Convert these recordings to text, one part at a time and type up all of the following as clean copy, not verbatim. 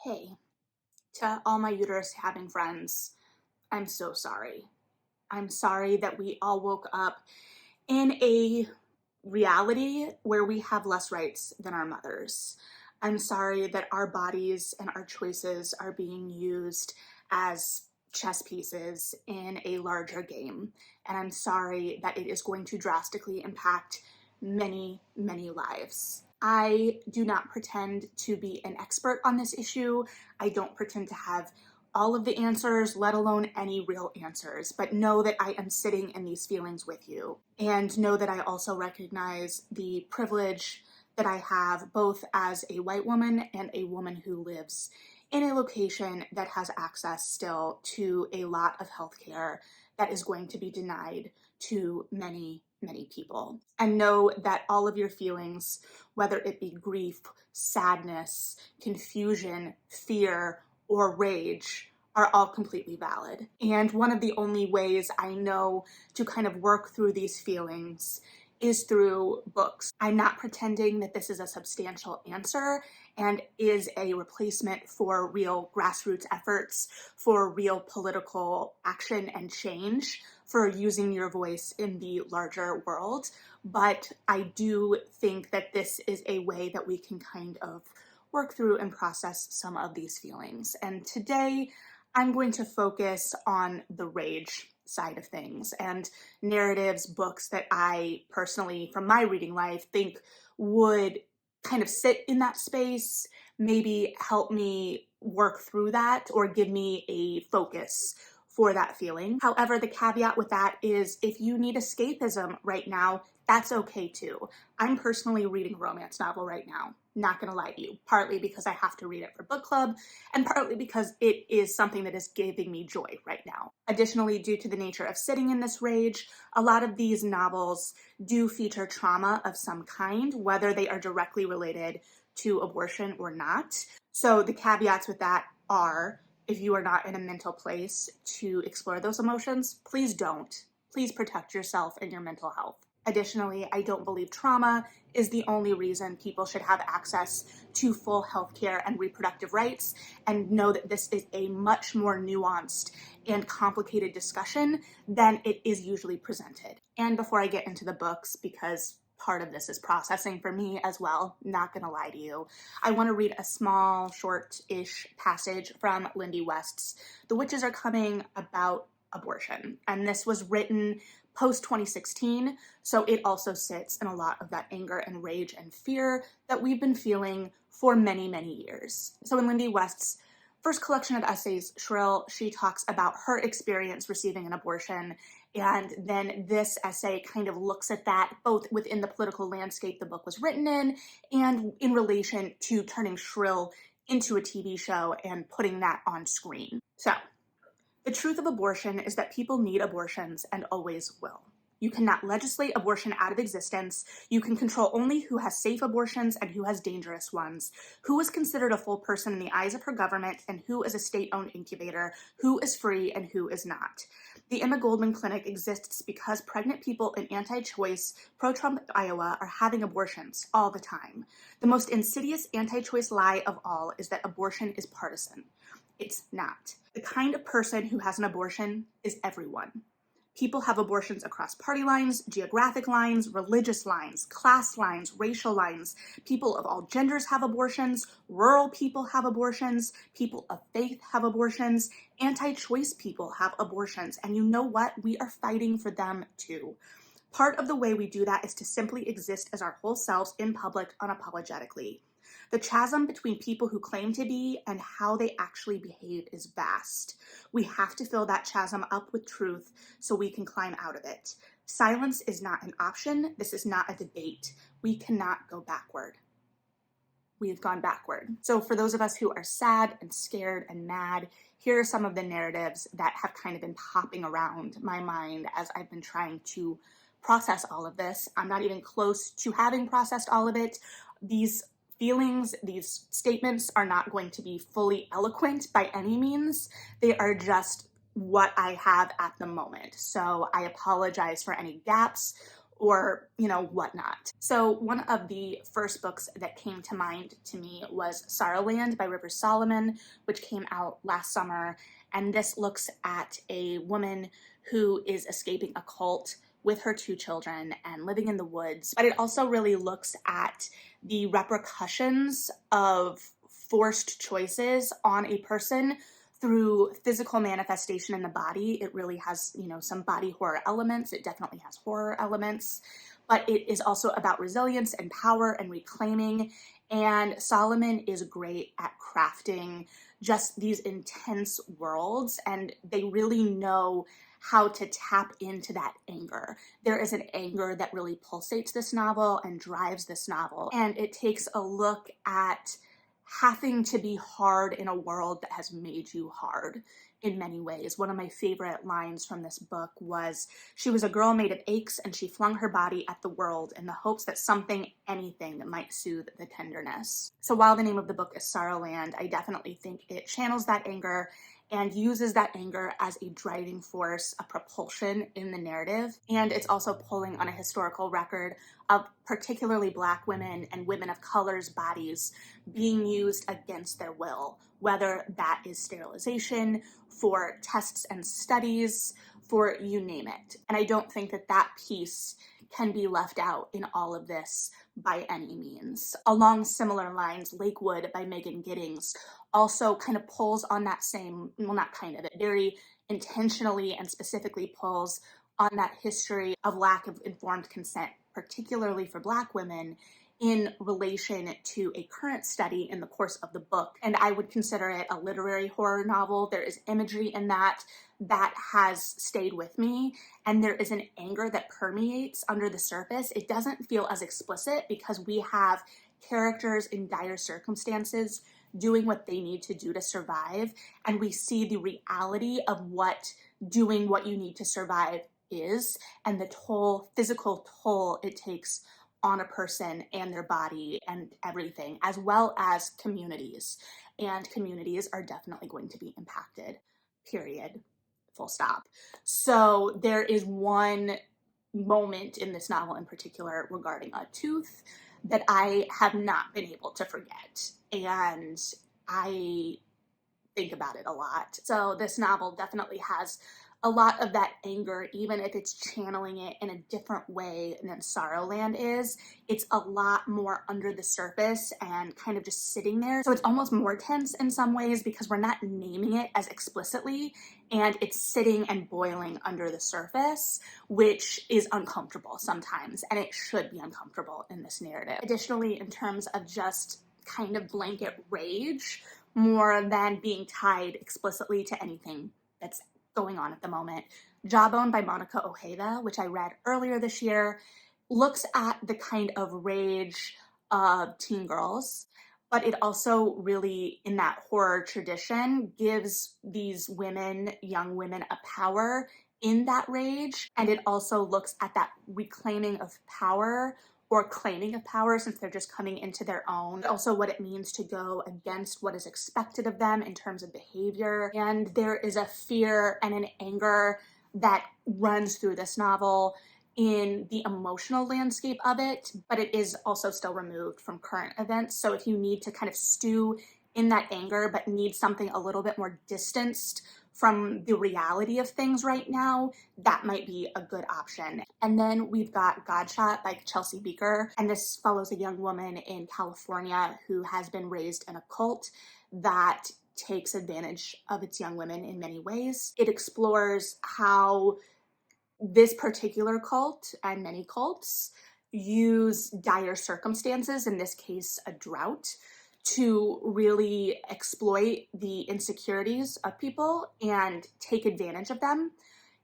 Hey, to all my uterus having friends, I'm so sorry. I'm sorry that we all woke up in a reality where we have less rights than our mothers. I'm sorry that our bodies and our choices are being used as chess pieces in a larger game. And I'm sorry that it is going to drastically impact many, many lives. I do not pretend to be an expert on this issue. I don't pretend to have all of the answers, let alone any real answers, but know that I am sitting in these feelings with you, and know that I also recognize the privilege that I have both as a white woman and a woman who lives in a location that has access still to a lot of healthcare that is going to be denied to many, many people. And know that all of your feelings, whether it be grief, sadness, confusion, fear, or rage, are all completely valid. And one of the only ways I know to kind of work through these feelings is through books. I'm not pretending that this is a substantial answer and is a replacement for real grassroots efforts, for real political action and change, for using your voice in the larger world. But I do think that this is a way that we can kind of work through and process some of these feelings. And today I'm going to focus on the rage side of things and narratives, books that I personally, from my reading life, think would kind of sit in that space, maybe help me work through that or give me a focus for that feeling. However, the caveat with that is if you need escapism right now, that's okay too. I'm personally reading a romance novel right now. Not gonna lie to you, partly because I have to read it for book club and partly because it is something that is giving me joy right now. Additionally, due to the nature of sitting in this rage, a lot of these novels do feature trauma of some kind, whether they are directly related to abortion or not. So the caveats with that are, if you are not in a mental place to explore those emotions, please don't. Please protect yourself and your mental health. Additionally, I don't believe trauma is the only reason people should have access to full healthcare and reproductive rights, and know that this is a much more nuanced and complicated discussion than it is usually presented. And before I get into the books, because part of this is processing for me as well, not gonna lie to you, I want to read a small, short-ish passage from Lindy West's The Witches Are Coming about abortion. And this was written post 2016, so it also sits in a lot of that anger and rage and fear that we've been feeling for many, many years. So in Lindy West's first collection of essays, Shrill, she talks about her experience receiving an abortion, and then this essay kind of looks at that both within the political landscape the book was written in and in relation to turning Shrill into a TV show and putting that on screen. So, the truth of abortion is that people need abortions and always will. You cannot legislate abortion out of existence. You can control only who has safe abortions and who has dangerous ones, who is considered a full person in the eyes of her government and who is a state-owned incubator, who is free and who is not. The Emma Goldman Clinic exists because pregnant people in anti-choice, pro-Trump Iowa are having abortions all the time. The most insidious anti-choice lie of all is that abortion is partisan. It's not. The kind of person who has an abortion is everyone. People have abortions across party lines, geographic lines, religious lines, class lines, racial lines. People of all genders have abortions. Rural people have abortions. People of faith have abortions. Anti-choice people have abortions. And you know what? We are fighting for them too. Part of the way we do that is to simply exist as our whole selves in public unapologetically. The chasm between people who claim to be and how they actually behave is vast. We have to fill that chasm up with truth so we can climb out of it. Silence is not an option. This is not a debate. We cannot go backward. We have gone backward. So for those of us who are sad and scared and mad, here are some of the narratives that have kind of been popping around my mind as I've been trying to process all of this. I'm not even close to having processed all of it. These feelings, these statements are not going to be fully eloquent by any means. They are just what I have at the moment. So I apologize for any gaps or, whatnot. So one of the first books that came to mind to me was Sorrowland by Rivers Solomon, which came out last summer. And this looks at a woman who is escaping a cult with her 2 children and living in the woods. But it also really looks at the repercussions of forced choices on a person through physical manifestation in the body. It really has, some body horror elements. It definitely has horror elements, but it is also about resilience and power and reclaiming. And Solomon is great at crafting just these intense worlds, and they really know how to tap into that anger. There is an anger that really pulsates this novel and drives this novel, and it takes a look at having to be hard in a world that has made you hard in many ways. One of my favorite lines from this book was, "She was a girl made of aches, and she flung her body at the world in the hopes that anything that might soothe the tenderness." So while the name of the book is Sorrowland, I definitely think it channels that anger and uses that anger as a driving force, a propulsion in the narrative. And it's also pulling on a historical record of particularly Black women and women of color's bodies being used against their will, whether that is sterilization, for tests and studies, for you name it. And I don't think that that piece can be left out in all of this by any means. Along similar lines, Lakewood by Megan Giddings also kind of pulls on that same, well, not kind of, it very intentionally and specifically pulls on that history of lack of informed consent, particularly for Black women, in relation to a current study in the course of the book. And I would consider it a literary horror novel. There is imagery in that has stayed with me, and there is an anger that permeates under the surface. It doesn't feel as explicit because we have characters in dire circumstances doing what they need to do to survive, and we see the reality of what doing what you need to survive is, and the physical toll it takes on a person and their body and everything, as well as communities. And communities are definitely going to be impacted, period, full stop. So there is one moment in this novel in particular regarding a tooth that I have not been able to forget, and I think about it a lot. So this novel definitely has a lot of that anger, even if it's channeling it in a different way than Sorrowland is. It's a lot more under the surface and kind of just sitting there. So it's almost more tense in some ways because we're not naming it as explicitly, and it's sitting and boiling under the surface, which is uncomfortable sometimes, and it should be uncomfortable in this narrative. Additionally, in terms of just kind of blanket rage, more than being tied explicitly to anything that's going on at the moment, Jawbone by Monica Ojeda, which I read earlier this year, looks at the kind of rage of teen girls, but it also really, in that horror tradition, gives these women, young women, a power in that rage. And it also looks at that reclaiming of power or claiming of power, since they're just coming into their own. Also what it means to go against what is expected of them in terms of behavior. And there is a fear and an anger that runs through this novel in the emotional landscape of it, but it is also still removed from current events. So if you need to kind of stew in that anger, but need something a little bit more distanced from the reality of things right now, that might be a good option. And then we've got Godshot by Chelsea BIEKER, and this follows a young woman in California who has been raised in a cult that takes advantage of its young women in many ways. It explores how this particular cult and many cults use dire circumstances, in this case a drought, to really exploit the insecurities of people and take advantage of them.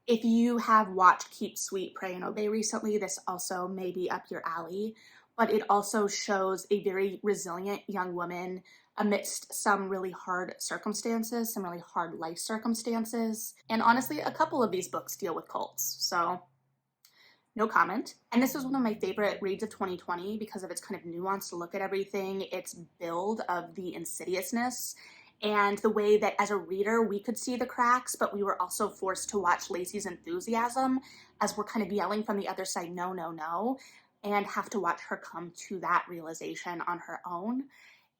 If you have watched Keep Sweet, Pray and Obey recently, this also may be up your alley, but it also shows a very resilient young woman amidst some really hard circumstances, some really hard life circumstances. And honestly, a couple of these books deal with cults, so no comment. And this was one of my favorite reads of 2020 because of its kind of nuanced look at everything, its build of the insidiousness, and the way that as a reader we could see the cracks, but we were also forced to watch Lacey's enthusiasm as we're kind of yelling from the other side, no, no, no, and have to watch her come to that realization on her own.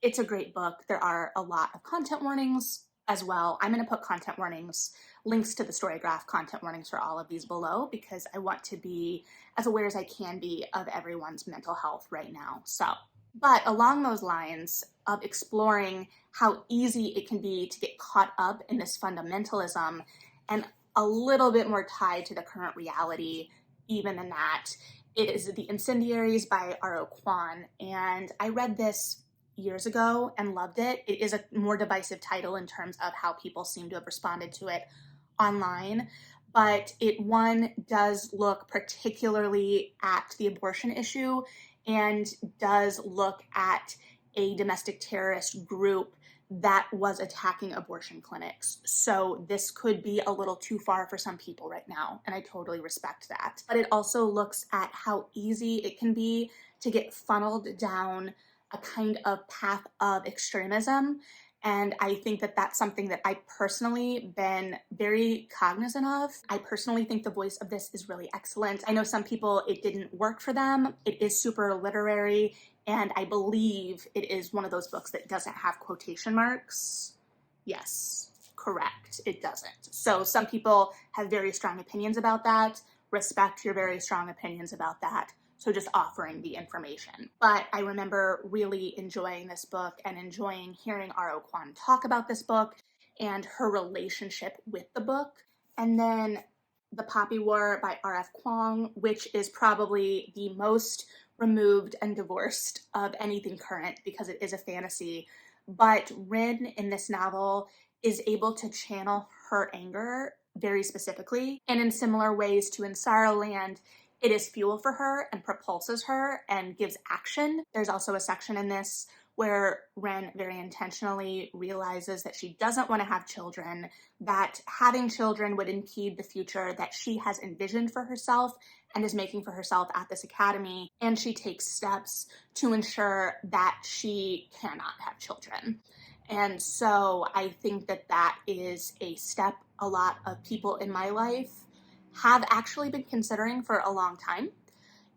It's a great book. There are a lot of content warnings as well. I'm going to put content warnings, links to the Storygraph content warnings for all of these below, because I want to be as aware as I can be of everyone's mental health right now. But along those lines of exploring how easy it can be to get caught up in this fundamentalism and a little bit more tied to the current reality, even than that, it is The Incendiaries by R.O. Kwon. And I read this years ago and loved it. It is a more divisive title in terms of how people seem to have responded to it online, but one does look particularly at the abortion issue and does look at a domestic terrorist group that was attacking abortion clinics. So this could be a little too far for some people right now, and I totally respect that. But it also looks at how easy it can be to get funneled down a kind of path of extremism. And I think that that's something that I personally been very cognizant of. I personally think the voice of this is really excellent. I know some people, it didn't work for them. It is super literary, and I believe it is one of those books that doesn't have quotation marks. Yes, correct, it doesn't. So some people have very strong opinions about that. Respect your very strong opinions about that. So just offering the information. But I remember really enjoying this book and enjoying hearing R.O. Kwon talk about this book and her relationship with the book. And then The Poppy War by R.F. Kuang, which is probably the most removed and divorced of anything current because it is a fantasy. But Rin in this novel is able to channel her anger very specifically, and in similar ways to In Sorrowland, it is fuel for her and propulses her and gives action. There's also a section in this where Ren very intentionally realizes that she doesn't want to have children, that having children would impede the future that she has envisioned for herself and is making for herself at this academy, and she takes steps to ensure that she cannot have children. And so I think that that is a step a lot of people in my life have actually been considering for a long time.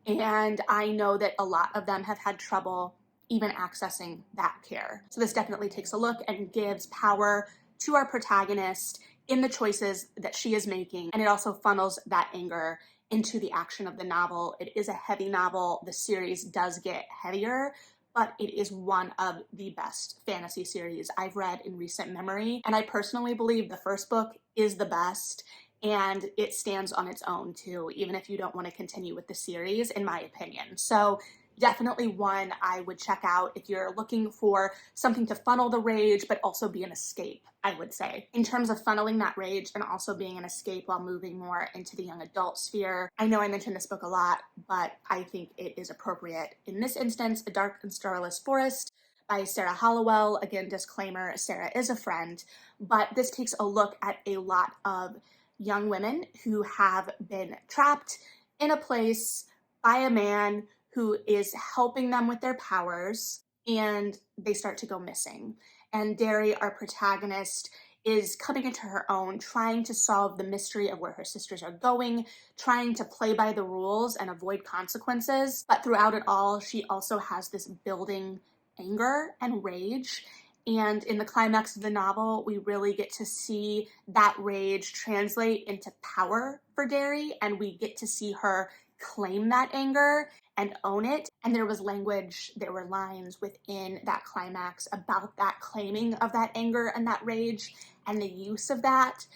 And I know that a lot of them have had trouble even accessing that care. So this definitely takes a look and gives power to our protagonist in the choices that she is making. And it also funnels that anger into the action of the novel. It is a heavy novel. The series does get heavier, but it is one of the best fantasy series I've read in recent memory. And I personally believe the first book is the best, and it stands on its own too, even if you don't want to continue with the series, in my opinion. So definitely one I would check out if you're looking for something to funnel the rage, but also be an escape, I would say. In terms of funneling that rage and also being an escape while moving more into the young adult sphere, I know I mentioned this book a lot, but I think it is appropriate in this instance, A Dark and Starless Forest by Sarah Hollowell. Again, disclaimer, Sarah is a friend, but this takes a look at a lot of young women who have been trapped in a place by a man who is helping them with their powers, and they start to go missing. And Derry, our protagonist, is coming into her own, trying to solve the mystery of where her sisters are going, trying to play by the rules and avoid consequences. But throughout it all, she also has this building anger and rage. And in the climax of the novel, we really get to see that rage translate into power for Derry, and we get to see her claim that anger and own it. And there was language, there were lines within that climax about that claiming of that anger and that rage and the use of that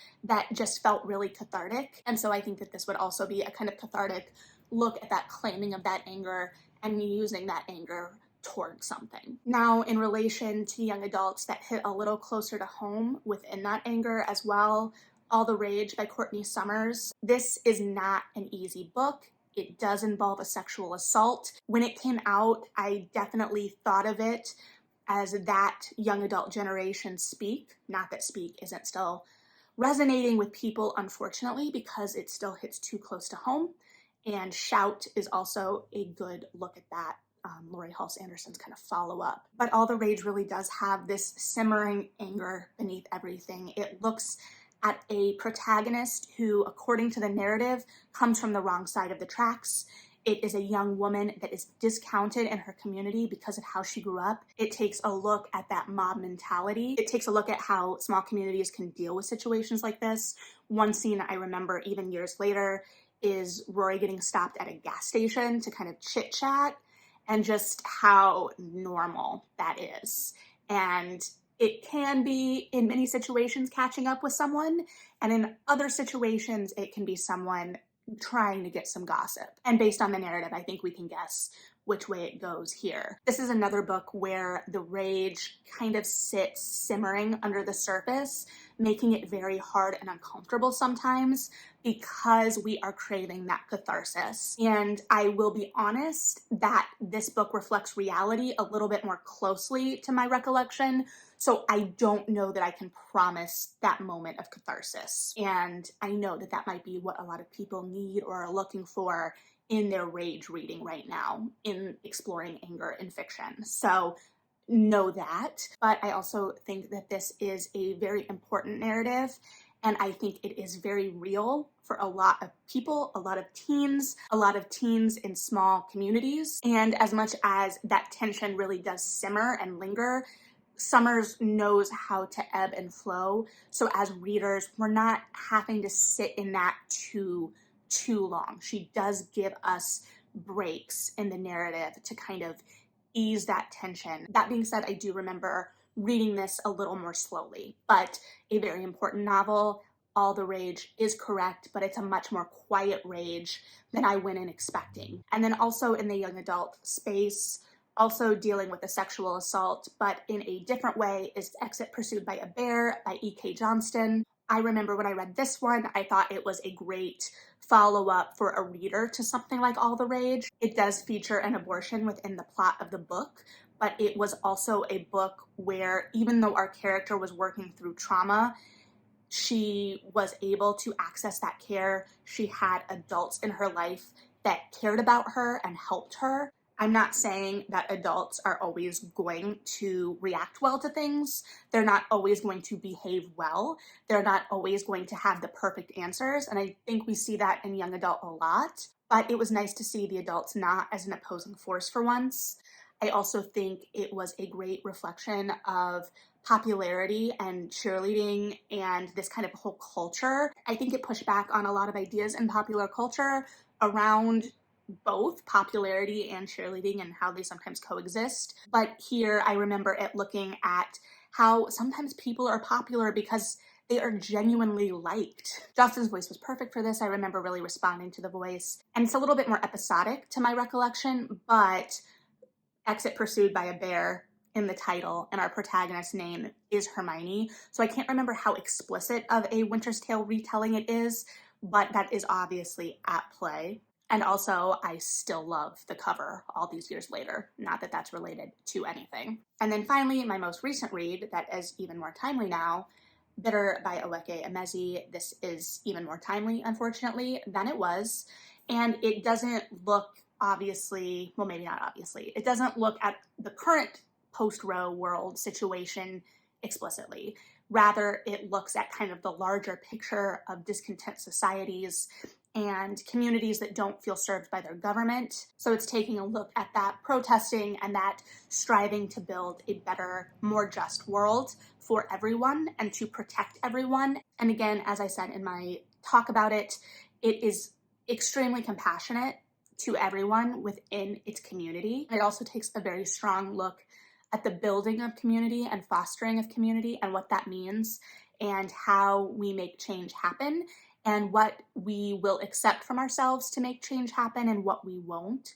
just felt really cathartic. And so I think that this would also be a kind of cathartic look at that claiming of that anger and using that anger toward something. Now, in relation to young adults that hit a little closer to home within that anger as well, All the Rage by Courtney Summers. This is not an easy book. It does involve a sexual assault. When it came out, I definitely thought of it as that young adult generation Speak. Not that Speak isn't still resonating with people, unfortunately, because it still hits too close to home. And Shout is also a good look at that Laurie Halse Anderson's kind of follow-up. But All the Rage really does have this simmering anger beneath everything. It looks at a protagonist who, according to the narrative, comes from the wrong side of the tracks. It is a young woman that is discounted in her community because of how she grew up. It takes a look at that mob mentality. It takes a look at how small communities can deal with situations like this. One scene I remember even years later is Rory getting stopped at a gas station to kind of chit chat, and just how normal that is. And it can be, in many situations, catching up with someone, and in other situations, it can be someone trying to get some gossip. And based on the narrative, I think we can guess which way it goes here. This is another book where the rage kind of sits simmering under the surface, making it very hard and uncomfortable sometimes because we are craving that catharsis. And I will be honest that this book reflects reality a little bit more closely to my recollection, so I don't know that I can promise that moment of catharsis. And I know that that might be what a lot of people need or are looking for in their rage reading right now, in exploring anger in fiction. So know that. But I also think that this is a very important narrative, and I think it is very real for a lot of people, a lot of teens in small communities. And as much as that tension really does simmer and linger, Summers knows how to ebb and flow. So as readers, we're not having to sit in that too long. She does give us breaks in the narrative to kind of ease that tension. That being said, I do remember reading this a little more slowly, but a very important novel. All the Rage is correct, but it's a much more quiet rage than I went in expecting. And then also in the young adult space, also dealing with a sexual assault, but in a different way, is Exit Pursued by a Bear by E.K. Johnston. I remember when I read this one, I thought it was a great follow-up for a reader to something like All the Rage. It does feature an abortion within the plot of the book, but it was also a book where, even though our character was working through trauma, she was able to access that care. She had adults in her life that cared about her and helped her. I'm not saying that adults are always going to react well to things. They're not always going to behave well. They're not always going to have the perfect answers. And I think we see that in young adult a lot. But it was nice to see the adults not as an opposing force for once. I also think it was a great reflection of popularity and cheerleading and this kind of whole culture. I think it pushed back on a lot of ideas in popular culture around both popularity and cheerleading and how they sometimes coexist. But here I remember it looking at how sometimes people are popular because they are genuinely liked. Justin's voice was perfect for this. I remember really responding to the voice. And it's a little bit more episodic to my recollection, but Exit Pursued by a Bear in the title, and our protagonist's name is Hermione. So I can't remember how explicit of a Winter's Tale retelling it is, but that is obviously at play. And also, I still love the cover all these years later. Not that that's related to anything. And then finally, my most recent read that is even more timely now, Bitter by Oweke Emezi. This is even more timely, unfortunately, than it was. And it doesn't look obviously, well, maybe not obviously, it doesn't look at the current post-Roe world situation explicitly. Rather, it looks at kind of the larger picture of discontent societies and communities that don't feel served by their government. So it's taking a look at that protesting and that striving to build a better, more just world for everyone and to protect everyone. And again, as I said in my talk about it, it is extremely compassionate to everyone within its community. It also takes a very strong look at the building of community and fostering of community and what that means and how we make change happen and what we will accept from ourselves to make change happen and what we won't.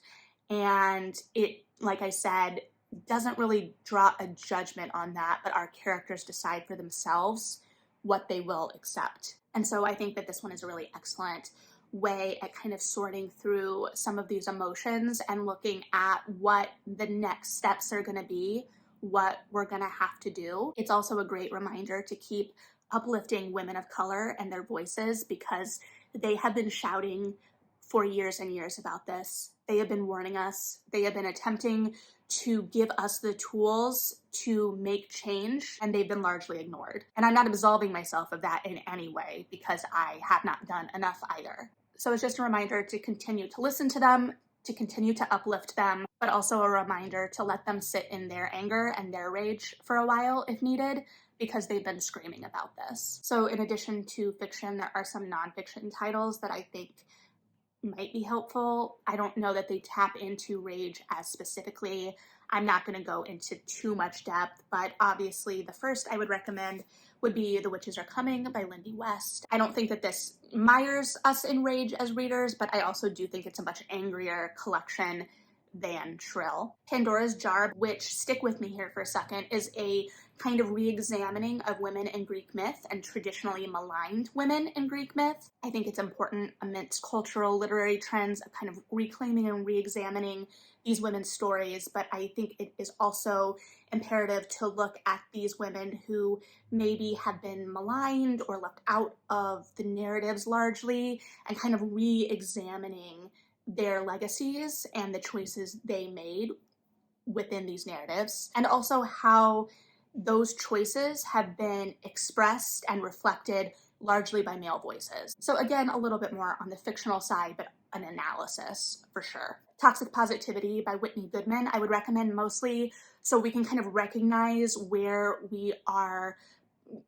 And it, like I said, doesn't really draw a judgment on that, but our characters decide for themselves what they will accept. And so I think that this one is a really excellent way at kind of sorting through some of these emotions and looking at what the next steps are going to be, what we're going to have to do. It's also a great reminder to keep uplifting women of color and their voices because they have been shouting for years and years about this. They have been warning us. They have been attempting to give us the tools to make change, and they've been largely ignored. And I'm not absolving myself of that in any way, because I have not done enough either. So it's just a reminder to continue to listen to them, to continue to uplift them, but also a reminder to let them sit in their anger and their rage for a while if needed, because they've been screaming about this. So in addition to fiction, there are some nonfiction titles that I think might be helpful. I don't know that they tap into rage as specifically. I'm not going to go into too much depth, but obviously the first I would recommend would be The Witches Are Coming by Lindy West. I don't think that this mires us in rage as readers, but I also do think it's a much angrier collection than Shrill. Pandora's Jar, which, stick with me here for a second, is a kind of re-examining of women in Greek myth and traditionally maligned women in Greek myth. I think it's important amidst cultural literary trends of kind of reclaiming and re-examining these women's stories, but I think it is also imperative to look at these women who maybe have been maligned or left out of the narratives largely, and kind of re-examining their legacies and the choices they made within these narratives, and also how those choices have been expressed and reflected largely by male voices. So again, a little bit more on the fictional side, but an analysis for sure. Toxic Positivity by Whitney Goodman, I would recommend mostly so we can kind of recognize where we are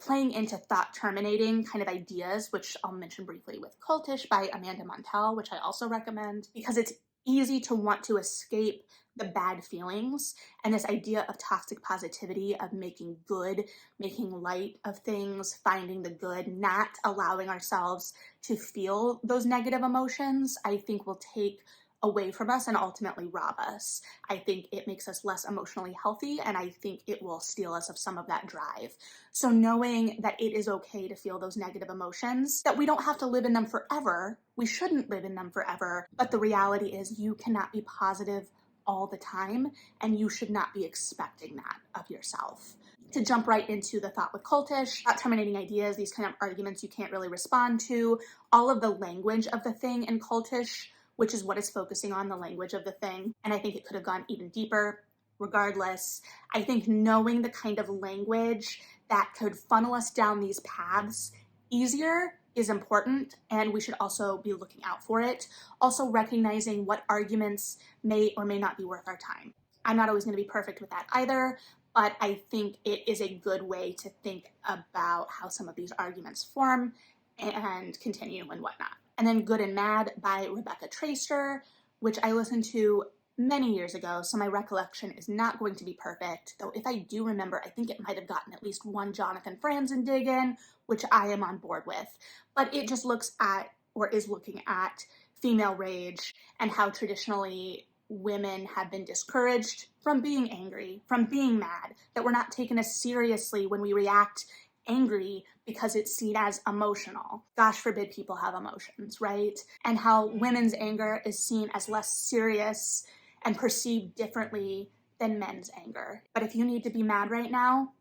playing into thought-terminating kind of ideas, which I'll mention briefly with Cultish by Amanda Montell, which I also recommend, because it's easy to want to escape the bad feelings, and this idea of toxic positivity, of making good, making light of things, finding the good, not allowing ourselves to feel those negative emotions, I think will take away from us and ultimately rob us. I think it makes us less emotionally healthy, and I think it will steal us of some of that drive. So knowing that it is okay to feel those negative emotions, that we don't have to live in them forever, we shouldn't live in them forever, but the reality is you cannot be positive all the time, and you should not be expecting that of yourself. To jump right into the thought with Cultish, thought terminating ideas, these kind of arguments you can't really respond to, all of the language of the thing in Cultish, which is what it's focusing on, the language of the thing. And I think it could have gone even deeper. Regardless, I think knowing the kind of language that could funnel us down these paths easier is important, and we should also be looking out for it. Also recognizing what arguments may or may not be worth our time. I'm not always going to be perfect with that either, but I think it is a good way to think about how some of these arguments form and continue and whatnot. And then Good and Mad by Rebecca Traister, which I listened to many years ago, so my recollection is not going to be perfect, though if I do remember, I think it might have gotten at least one Jonathan Franzen dig in, which I am on board with. But it just looks at, or is looking at, female rage and how traditionally women have been discouraged from being angry, from being mad, that we're not taken as seriously when we react angry because it's seen as emotional. Gosh forbid people have emotions, right? And how women's anger is seen as less serious and perceived differently than men's anger. But if you need to be mad right now,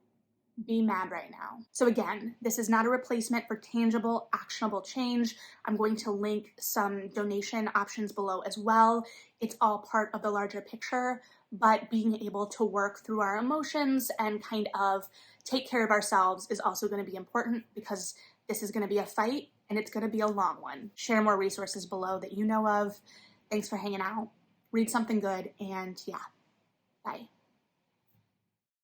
be mad right now. So again, this is not a replacement for tangible, actionable change. I'm going to link some donation options below as well. It's all part of the larger picture, but being able to work through our emotions and kind of take care of ourselves is also going to be important, because this is going to be a fight and it's going to be a long one. Share more resources below that you know of. Thanks for hanging out. Read something good, and yeah, bye.